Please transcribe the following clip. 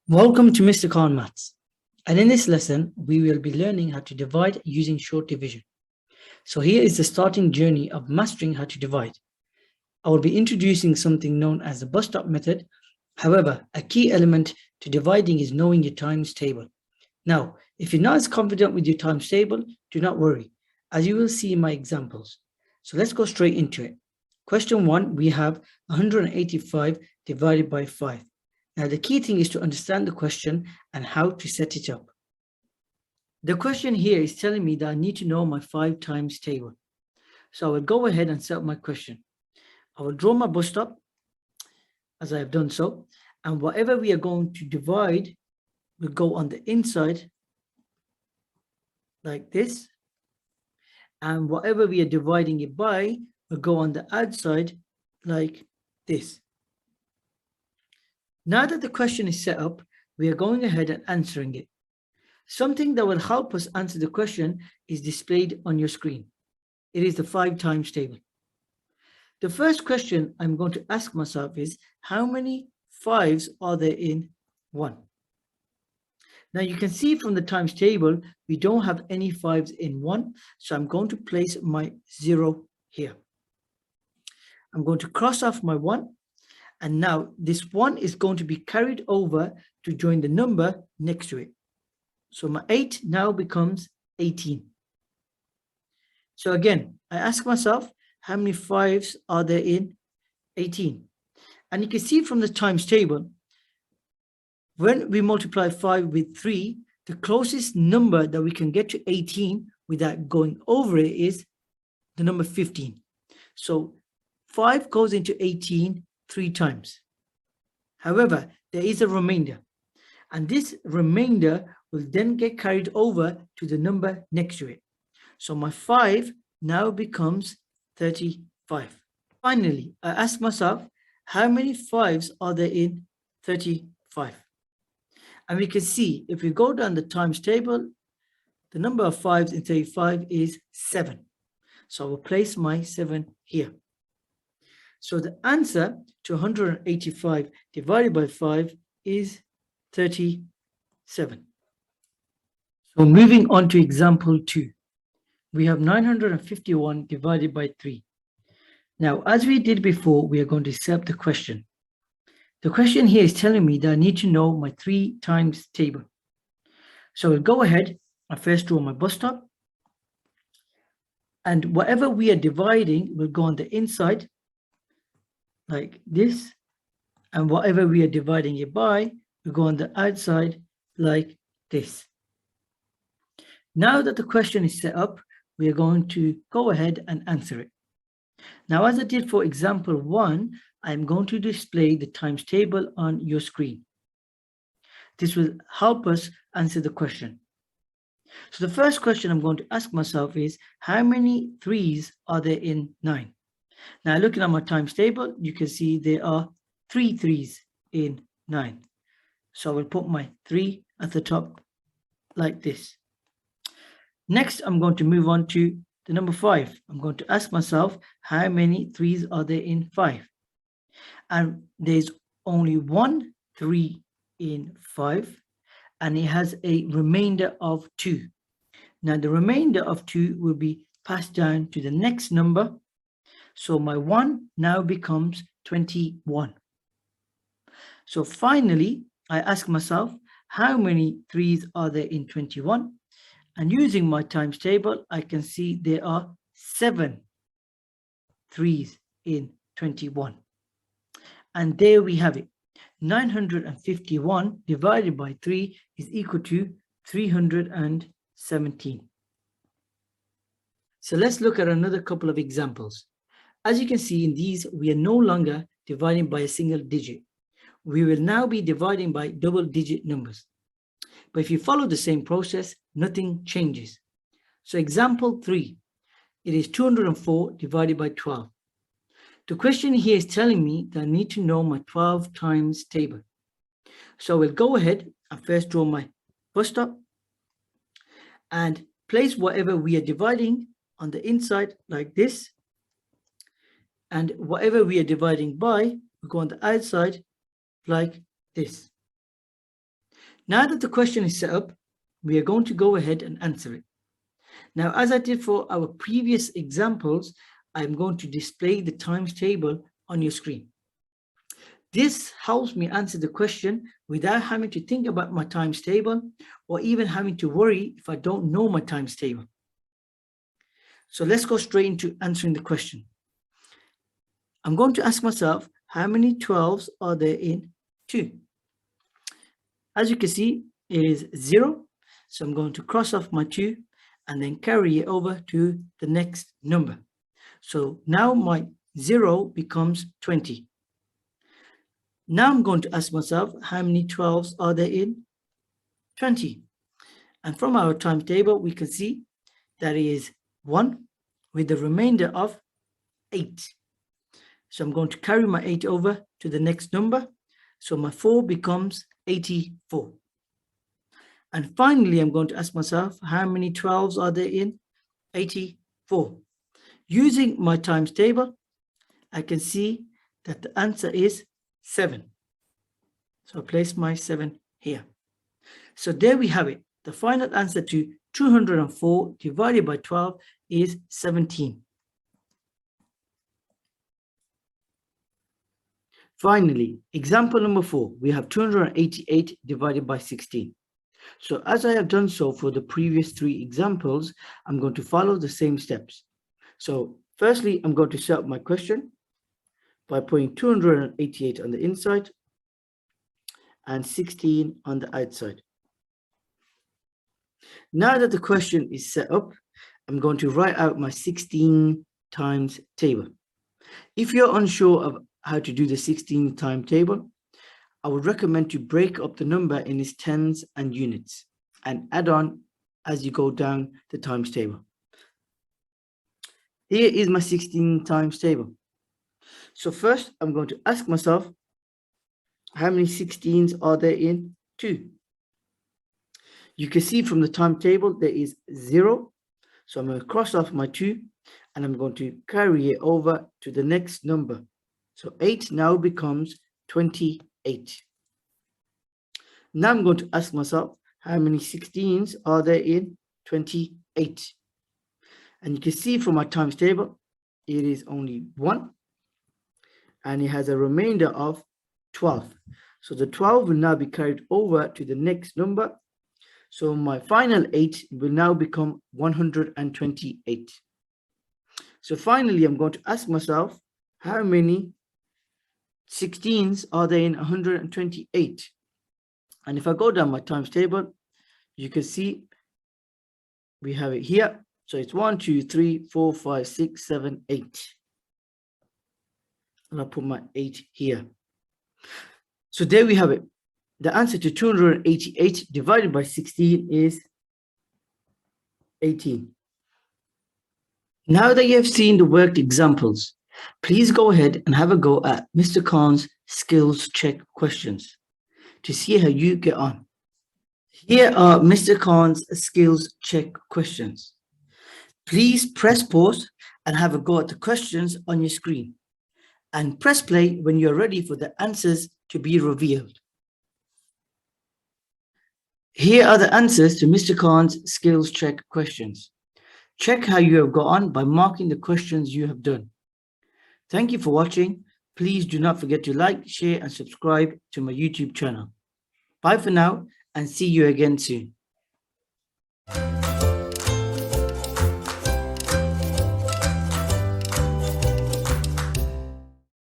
Welcome to MrKhanMaths, and in this lesson we will be learning how to divide using short division. So here is the starting journey of mastering how to divide. I will be introducing something known as the bus stop method. However, a key element to dividing is knowing your times table. Now, if you're not as confident with your times table, do not worry, as you will see in my examples. So let's go straight into it. Question 1, we have 185 divided by 5. Now, the key thing is to understand the question and how to set it up. The question here is telling me that I need to know my 5 times table. So I will go ahead and set up my question. I will draw my bus stop as I have done so, and whatever we are going to divide will go on the inside like this, and whatever we are dividing it by will go on the outside like this. Now that the question is set up, we are going ahead and answering it. Something that will help us answer the question is displayed on your screen. It is the 5 times table. The first question I'm going to ask myself is, how many 5s are there in 1? Now you can see from the times table, we don't have any 5s in 1, so I'm going to place my 0 here. I'm going to cross off my 1, and now this 1 is going to be carried over to join the number next to it. So my 8 now becomes 18. So again, I ask myself, how many 5s are there in 18? And you can see from the times table, when we multiply 5 with 3, the closest number that we can get to 18 without going over it is the number 15. So 5 goes into 18 3 times. However, there is a remainder, and this remainder will then get carried over to the number next to it. So my 5 now becomes 35. Finally, I ask myself, how many 5s are there in 35? And we can see, if we go down the times table, the number of 5s in 35 is 7. So I will place my 7 here. So the answer to 185 divided by 5 is 37. So moving on to example 2, we have 951 divided by 3. Now, as we did before, we are going to set up the question. The question here is telling me that I need to know my 3 times table. So I'll go ahead and first draw my bus stop, and whatever we are dividing will go on the inside like this, and whatever we are dividing it by will go on the outside like this. Now that the question is set up, we are going to go ahead and answer it. Now, as I did for example 1, I'm going to display the times table on your screen. This will help us answer the question. So the first question I'm going to ask myself is, how many 3s are there in 9? Now, looking at my times table, you can see there are 3 3s in 9. So I will put my 3 at the top like this. Next, I'm going to move on to the number 5. I'm going to ask myself, how many 3s are there in 5? And there's only 1 3 in 5, and it has a remainder of 2. Now, the remainder of 2 will be passed down to the next number. So my 1 now becomes 21. So finally, I ask myself, how many 3s are there in 21? And using my times table, I can see there are 7 3s in 21. And there we have it. 951 divided by 3 is equal to 317. So let's look at another couple of examples. As you can see in these, we are no longer dividing by a single digit. We will now be dividing by double-digit numbers. But if you follow the same process, nothing changes. So example 3, it is 204 divided by 12. The question here is telling me that I need to know my 12 times table. So we'll go ahead and first draw my bus stop and place whatever we are dividing on the inside like this. And whatever we are dividing by will go on the outside like this. Now that the question is set up, we are going to go ahead and answer it. Now, as I did for our previous examples, I'm going to display the times table on your screen. This helps me answer the question without having to think about my times table or even having to worry if I don't know my times table. So let's go straight into answering the question. I'm going to ask myself, how many 12s are there in 2? As you can see, it is 0. So I'm going to cross off my 2 and then carry it over to the next number. So now my 0 becomes 20. Now I'm going to ask myself, how many 12s are there in 20? And from our times table, we can see that it is 1 with the remainder of 8. So I'm going to carry my 8 over to the next number. So my 4 becomes 84. And finally, I'm going to ask myself, how many 12s are there in 84? Using my times table, I can see that the answer is 7. So I'll place my 7 here. So there we have it. The final answer to 204 divided by 12 is 17. Finally, example number 4, we have 288 divided by 16. So as I have done so for the previous 3 examples, I'm going to follow the same steps. So firstly, I'm going to set up my question by putting 288 on the inside and 16 on the outside. Now that the question is set up, I'm going to write out my 16 times table. If you're unsure of how to do the 16 time table, I would recommend to break up the number in its tens and units and add on as you go down the times table. Here is my 16 times table. So first, I'm going to ask myself, how many 16s are there in 2? You can see from the time table there is 0. So I'm going to cross off my 2 and I'm going to carry it over to the next number. So 8 now becomes 28. Now I'm going to ask myself, how many 16s are there in 28? And you can see from my times table, it is only 1. And it has a remainder of 12. So the 12 will now be carried over to the next number. So my final 8 will now become 128. So finally, I'm going to ask myself, how many 16s are there in 128? And if I go down my times table, you can see we have it here. So it's 1, 2, 3, 4, 5, 6, 7, 8. And I'll put my 8 here. So there we have it. The answer to 288 divided by 16 is 18. Now that you have seen the worked examples, please go ahead and have a go at Mr. Khan's skills check questions to see how you get on. Here are Mr. Khan's skills check questions. Please press pause and have a go at the questions on your screen, and press play when you're ready for the answers to be revealed. Here are the answers to Mr. Khan's skills check questions. Check how you have got on by marking the questions you have done. Thank you for watching. Please do not forget to like, share, and subscribe to my YouTube channel. Bye for now, and see you again soon.